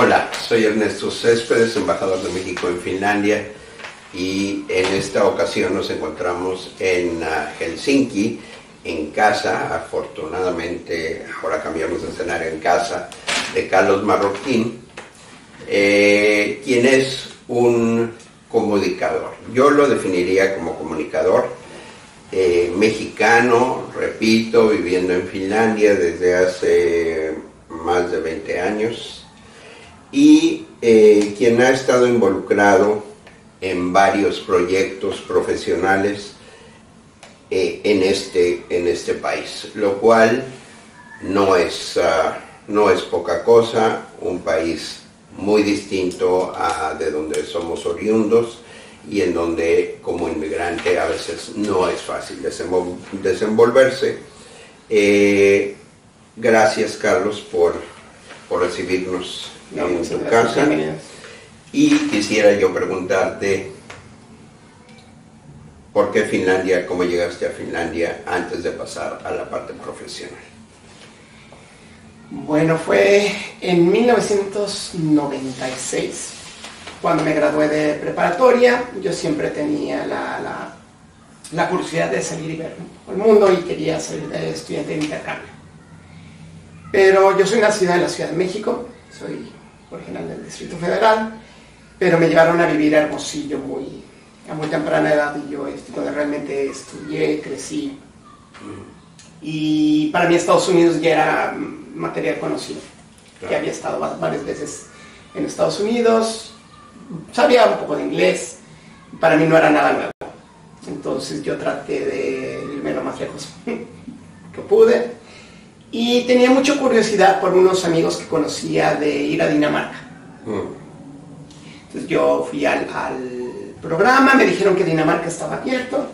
Hola, soy Ernesto Céspedes, embajador de México en Finlandia, y en esta ocasión nos encontramos en Helsinki, en casa, afortunadamente ahora cambiamos de escenario, en casa de Carlos Marroquín, quien es un comunicador. Yo lo definiría como comunicador mexicano, repito, viviendo en Finlandia desde hace más de 20 años, y quien ha estado involucrado en varios proyectos profesionales en este país, lo cual no es poca cosa, un país muy distinto a de donde somos oriundos y en donde como inmigrante a veces no es fácil desenvolverse. Gracias, Carlos, por recibirnos en tu casa. Y quisiera yo preguntarte, ¿por qué Finlandia? ¿Cómo llegaste a Finlandia antes de pasar a la parte profesional? Bueno, fue en 1996, cuando me gradué de preparatoria. Yo siempre tenía la curiosidad de salir y ver el mundo y quería salir de estudiante de intercambio. Pero yo soy nacida en la Ciudad de México, soy original del Distrito Federal, pero me llevaron a vivir a Hermosillo a muy temprana edad, y yo donde realmente estudié, crecí. Y para mí Estados Unidos ya era material conocido. Claro. Ya había estado varias veces en Estados Unidos, sabía un poco de inglés, para mí no era nada nuevo. Entonces yo traté de irme lo más lejos que pude. Y tenía mucha curiosidad por unos amigos que conocía de ir a Dinamarca. Entonces yo fui al programa, me dijeron que Dinamarca estaba abierto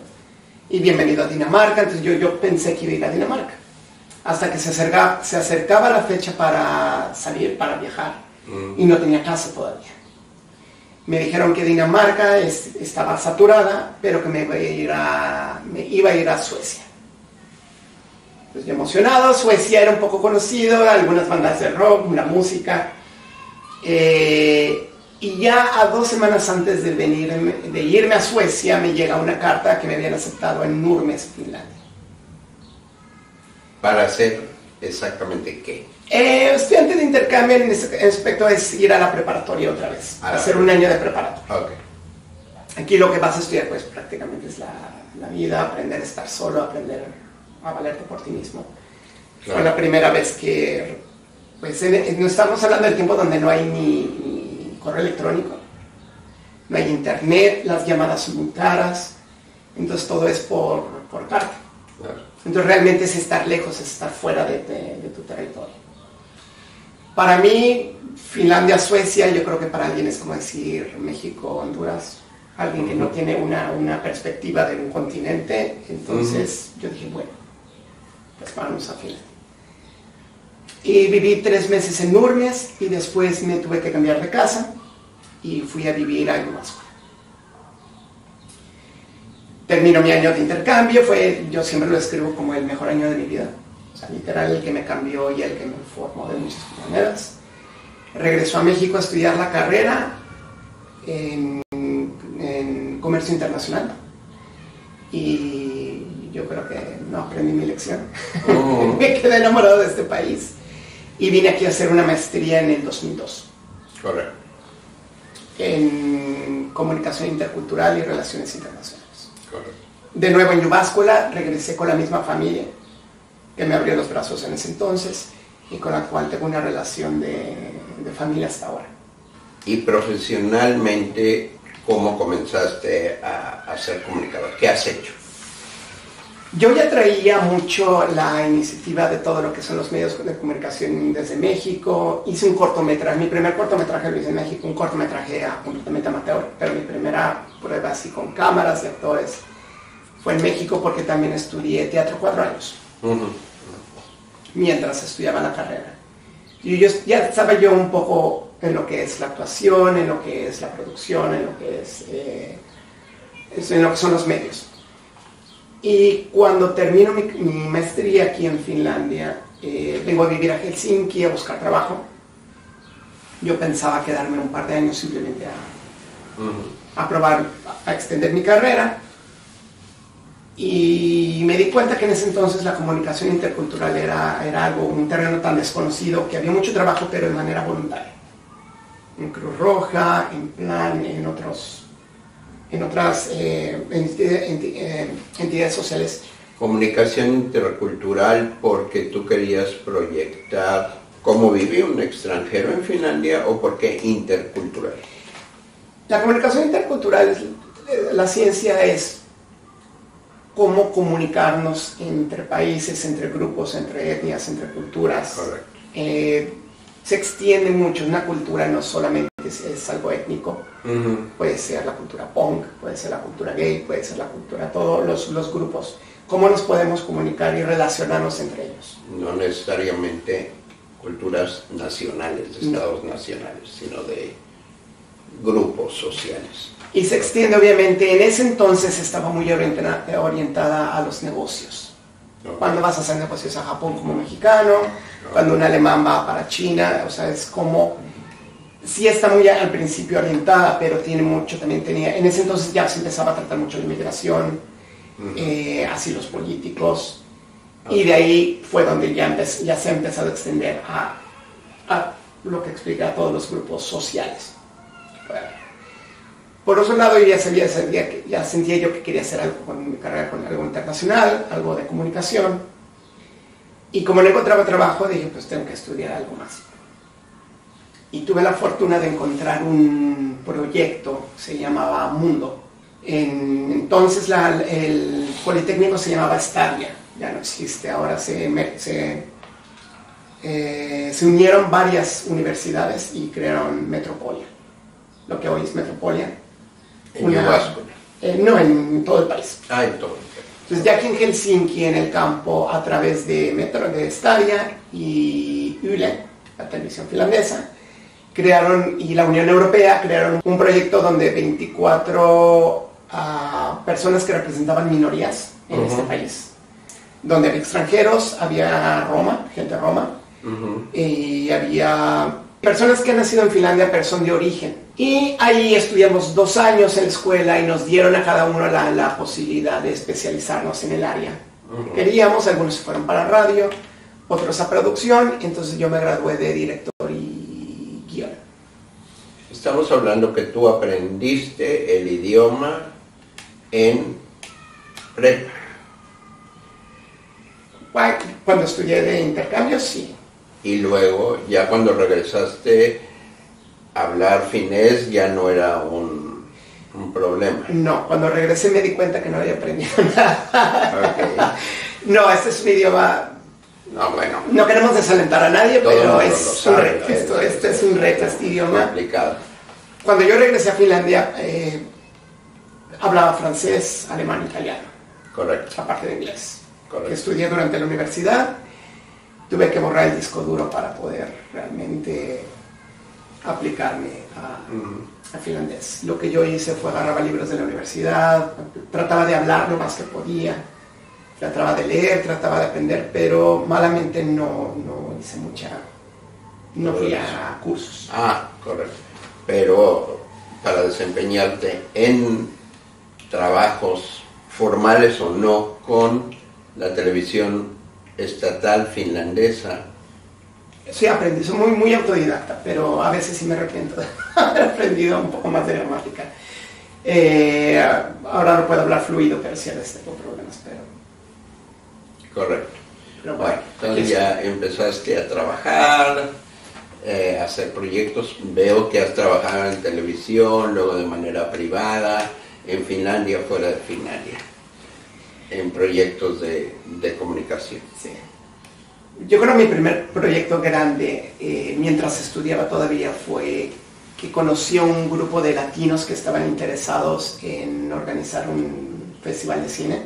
y bienvenido a Dinamarca. Entonces yo pensé que iba a ir a Dinamarca, hasta que se acercaba la fecha para salir, para viajar, y no tenía casa todavía. Me dijeron que Dinamarca estaba saturada, pero que me iba a ir a Suecia. Pues emocionado. Suecia era un poco conocido, algunas bandas de rock, la música, y ya a 2 semanas antes de irme a Suecia me llega una carta que me habían aceptado en Nurmes, Finlandia. ¿Para hacer exactamente qué? Estudiante de intercambio en este aspecto es ir a la preparatoria otra vez, hacer un año de preparatoria. Okay. Aquí lo que vas a estudiar pues prácticamente es la vida, aprender a estar solo, aprender a valerte por ti mismo. Claro. Fue la primera vez que, pues no estamos hablando del tiempo donde no hay ni correo electrónico, no hay internet, las llamadas son muy caras, entonces todo es por carta. Claro. Entonces realmente es estar lejos, es estar fuera de tu territorio. Para mí, Finlandia, Suecia, yo creo que para alguien es como decir México, Honduras, alguien que no tiene una perspectiva de un continente. Entonces yo dije, bueno, pues vamos a Finlandia. Y viví 3 meses en Nurmes y después me tuve que cambiar de casa y fui a vivir a Yuvascula. Termino mi año de intercambio, yo siempre lo escribo como el mejor año de mi vida. O sea, literal, el que me cambió y el que me formó de muchas maneras. Regresó a México a estudiar la carrera en comercio internacional. Y yo creo que no aprendí mi lección. Me quedé enamorado de este país. Y vine aquí a hacer una maestría en el 2002. Correcto. En comunicación intercultural y relaciones internacionales. Correcto. De nuevo en Yuvascula, regresé con la misma familia que me abrió los brazos en ese entonces y con la cual tengo una relación de familia hasta ahora. Y profesionalmente, ¿cómo comenzaste a ser comunicador? ¿Qué has hecho? Yo ya traía mucho la iniciativa de todo lo que son los medios de comunicación desde México. Hice un cortometraje, mi primer cortometraje lo hice en México, un cortometraje completamente amateur, pero mi primera prueba así con cámaras y actores fue en México, porque también estudié teatro 4 años, mientras estudiaba la carrera. Y ya estaba yo un poco en lo que es la actuación, en lo que es la producción, en lo que en lo que son los medios. Y cuando termino mi maestría aquí en Finlandia, vengo a vivir a Helsinki a buscar trabajo. yo pensaba quedarme un par de años simplemente a probar, a extender mi carrera. Y me di cuenta que en ese entonces la comunicación intercultural era algo, un terreno tan desconocido, que había mucho trabajo, pero de manera voluntaria. En Cruz Roja, en Plan, en otras entidades sociales. Comunicación intercultural porque tú querías proyectar cómo vive un extranjero en Finlandia, o por qué intercultural. La comunicación intercultural, la ciencia es cómo comunicarnos entre países, entre grupos, entre etnias, entre culturas. Correcto. Se extiende mucho. Una cultura no solamente es algo étnico. Puede ser la cultura punk, puede ser la cultura gay, puede ser la cultura, todos los grupos. ¿Cómo nos podemos comunicar y relacionarnos entre ellos? No necesariamente culturas nacionales, de estados nacionales, sino de grupos sociales. Y se extiende, obviamente, en ese entonces estaba muy orientada a los negocios. Okay. Cuando vas a hacer negocios a Japón como mexicano, cuando un alemán va para China, o sea, es como, sí está muy al principio orientada, pero tiene mucho, también tenía, en ese entonces ya se empezaba a tratar mucho de inmigración, asilos políticos, y de ahí fue donde ya se ha empezado a extender a lo que explica a todos los grupos sociales. Por otro lado, ya sentía yo que quería hacer algo con mi carrera, con algo internacional, algo de comunicación. Y como no encontraba trabajo, dije, pues tengo que estudiar algo más. Y tuve la fortuna de encontrar un proyecto, se llamaba Mundo. Entonces el Politécnico se llamaba Estadia, ya no existe, ahora se unieron varias universidades y crearon Metropolia, lo que hoy es Metropolia. ¿En Huasco? No, en todo el país. En todo el país. Entonces, ya aquí en Helsinki, en el campo, a través de Stadia y Yle, la televisión finlandesa, y la Unión Europea crearon un proyecto donde 24 personas que representaban minorías en este país, donde había extranjeros, había gente roma, y había personas que han nacido en Finlandia, pero son de origen. Y ahí estudiamos 2 años en la escuela y nos dieron a cada uno la posibilidad de especializarnos en el área. Queríamos, algunos se fueron para radio, otros a producción, entonces yo me gradué de director y guion. Estamos hablando que tú aprendiste el idioma en prepa. Cuando estudié de intercambio, sí. Y luego, ya cuando regresaste, hablar finés ya no era un problema. No, cuando regresé me di cuenta que no había aprendido nada. Okay. No, este es un idioma... No, bueno. No queremos desalentar a nadie, pero es un reto. Este es un reto, este idioma. Complicado. Cuando yo regresé a Finlandia, hablaba francés, alemán, italiano. Correcto. Aparte de inglés. Correcto. Que estudié durante la universidad. Tuve que borrar el disco duro para poder realmente aplicarme a finlandés. Lo que yo hice fue agarraba libros de la universidad, trataba de hablar lo más que podía, trataba de leer, trataba de aprender, pero malamente no hice no fui a cursos. Correcto. Pero para desempeñarte en trabajos formales o no con la televisión estatal finlandesa. Sí, aprendí, soy muy autodidacta, pero a veces sí me arrepiento de haber aprendido un poco más de gramática. Ahora no puedo hablar fluido, pero sí a veces tengo problemas, pero... Correcto. Pero bueno, entonces ya empezaste a trabajar, a hacer proyectos. Veo que has trabajado en televisión, luego de manera privada, en Finlandia, fuera de Finlandia, en proyectos de comunicación. Sí. Yo creo que mi primer proyecto grande, mientras estudiaba todavía, fue que conocí a un grupo de latinos que estaban interesados en organizar un festival de cine.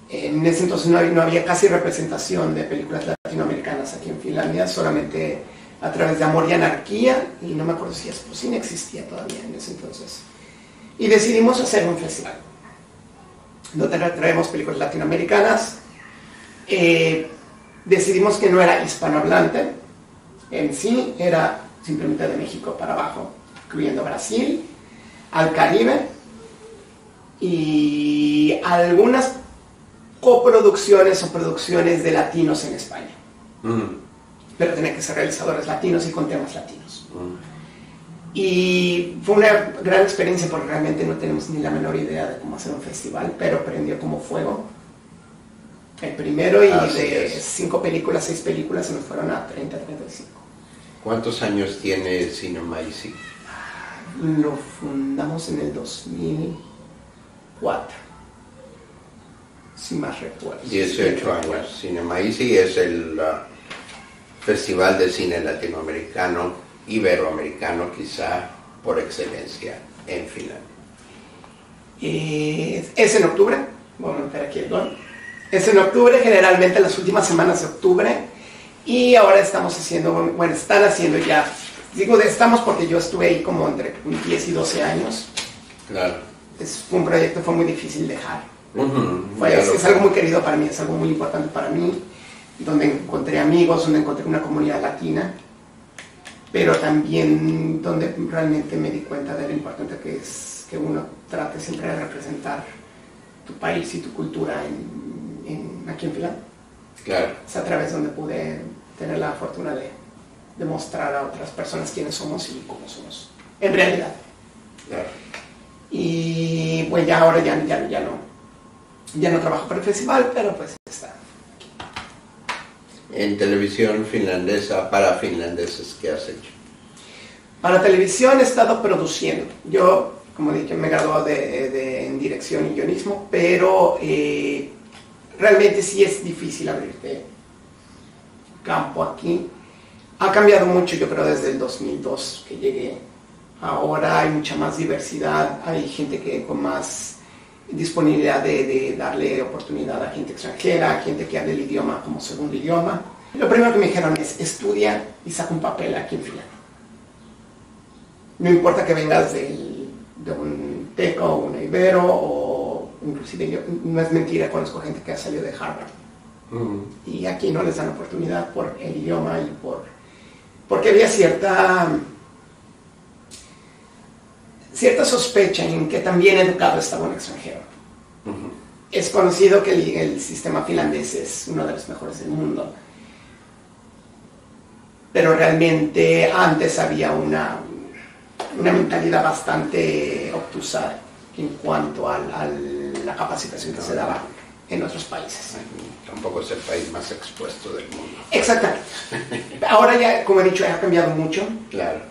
En ese entonces no había casi representación de películas latinoamericanas aquí en Finlandia, solamente a través de Amor y Anarquía, y no me acuerdo si Cine existía todavía en ese entonces. Y decidimos hacer un festival, donde traemos películas latinoamericanas. Decidimos que no era hispanohablante en sí, era simplemente de México para abajo, incluyendo Brasil, al Caribe y algunas coproducciones o producciones de latinos en España. Pero tenían que ser realizadores latinos y con temas latinos. Y fue una gran experiencia porque realmente no tenemos ni la menor idea de cómo hacer un festival, pero prendió como fuego. El primero y de 5 películas, 6 películas se nos fueron a 30, 35. ¿Cuántos años tiene Cinemaisi? Lo fundamos en el 2004, si más recuerdo. 18 años. Cinemaisi es el festival de cine latinoamericano, iberoamericano quizá, por excelencia en Finlandia. Es en octubre, vamos a meter aquí el gol. Es en octubre, generalmente las últimas semanas de octubre, y ahora estamos haciendo, bueno, están haciendo ya, digo estamos porque yo estuve ahí como entre 10 y 12 años. Claro. Fue un proyecto, fue muy difícil dejar. Es algo muy querido para mí, es algo muy importante para mí, donde encontré amigos, donde encontré una comunidad latina, pero también donde realmente me di cuenta de lo importante que es que uno trate siempre de representar tu país y tu cultura aquí en Finlandia. Claro. Es a través donde pude tener la fortuna de demostrar a otras personas quiénes somos y cómo somos en realidad. Claro. Y pues ya ahora ya no trabajo para el festival, pero pues está. En televisión finlandesa, para finlandeses, ¿qué has hecho? Para televisión he estado produciendo. Yo, como dije, me gradué en dirección y guionismo, pero realmente sí es difícil abrirte campo aquí. Ha cambiado mucho, yo creo, desde el 2002 que llegué. Ahora hay mucha más diversidad, hay gente que con más disponibilidad de darle oportunidad a gente extranjera, a gente que hable el idioma como segundo idioma. Lo primero que me dijeron es, estudia y saca un papel aquí en Finlandia. No importa que vengas de un TEC o un Ibero, o inclusive no es mentira, conozco gente que ha salido de Harvard. Y aquí no les dan oportunidad por el idioma y porque había cierta sospecha en que también educado estaba un extranjero. Es conocido que el sistema finlandés es uno de los mejores del mundo, pero realmente antes había una mentalidad bastante obtusa en cuanto a la capacitación que se daba en otros países. Tampoco es el país más expuesto del mundo. Exactamente. Ahora ya, como he dicho, ha cambiado mucho. Claro.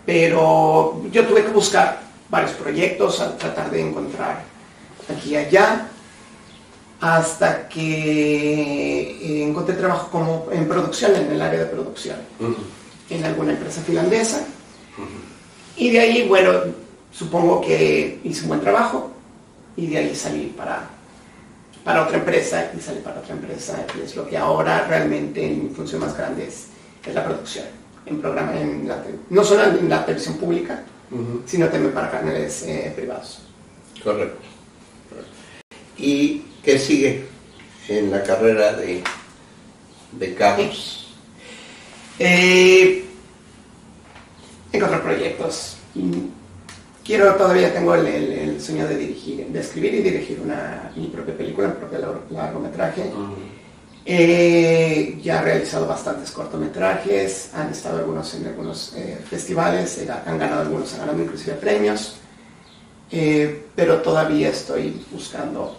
Pero yo tuve que buscar varios proyectos, a tratar de encontrar aquí y allá, hasta que encontré trabajo como en producción, en el área de producción, en alguna empresa finlandesa. Y de ahí, bueno, supongo que hice un buen trabajo, y de ahí salí para otra empresa, y salí para otra empresa, y es lo que ahora realmente mi función más grande es la producción. No solo en la televisión pública, sino también para canales privados. Correcto. ¿Y qué sigue en la carrera de Carlos? Encontrar proyectos. Todavía tengo el sueño de escribir y dirigir mi propia película, mi propio largometraje. Ya he realizado bastantes cortometrajes, han estado en algunos festivales, han ganado algunos, han ganado inclusive premios, pero todavía estoy buscando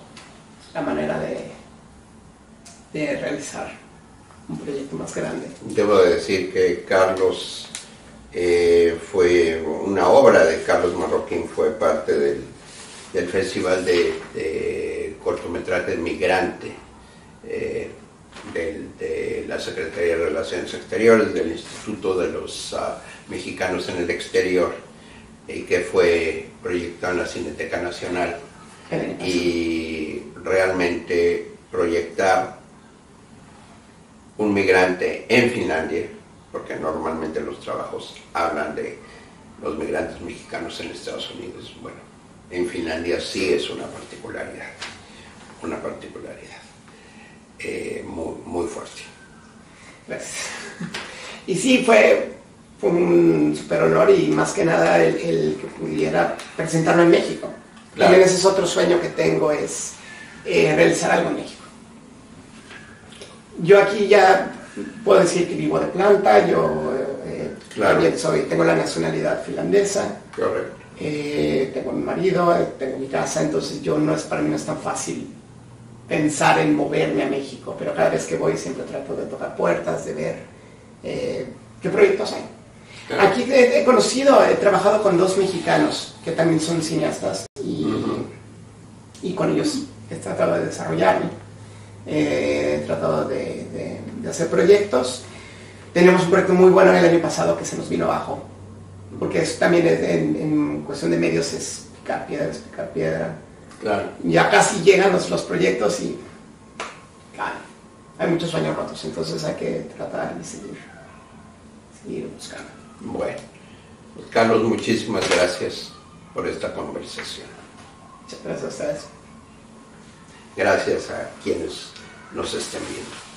la manera de realizar un proyecto más grande. Debo decir que Carlos fue una obra de Carlos Marroquín, fue parte del Festival de Cortometrajes Migrante, de la Secretaría de Relaciones Exteriores, del Instituto de los Mexicanos en el Exterior, y que fue proyectado en la Cineteca Nacional. Y realmente proyectar un migrante en Finlandia, porque normalmente los trabajos hablan de los migrantes mexicanos en Estados Unidos. Bueno, en Finlandia sí es una particularidad muy, muy fuerte. Gracias. Y sí, fue fue un súper honor y más que nada el que pudiera presentarlo en México. Claro. También ese es otro sueño que tengo, es realizar algo en México. Yo aquí ya puedo decir que vivo de planta, yo Claro. también tengo la nacionalidad finlandesa. Correcto. Tengo mi marido, tengo mi casa, entonces para mí no es tan fácil pensar en moverme a México, pero cada vez que voy siempre trato de tocar puertas, de ver qué proyectos hay. Claro. Aquí he trabajado con 2 mexicanos que también son cineastas y con ellos he tratado de desarrollarme, he tratado de hacer proyectos. Tenemos un proyecto muy bueno el año pasado que se nos vino abajo, porque eso también en cuestión de medios es picar piedra. Claro. Ya casi llegan los proyectos y claro, hay muchos sueños rotos, entonces hay que tratar de seguir buscando. Bueno, pues Carlos, muchísimas gracias por esta conversación. Muchas gracias a ustedes. Gracias a quienes nos estén viendo.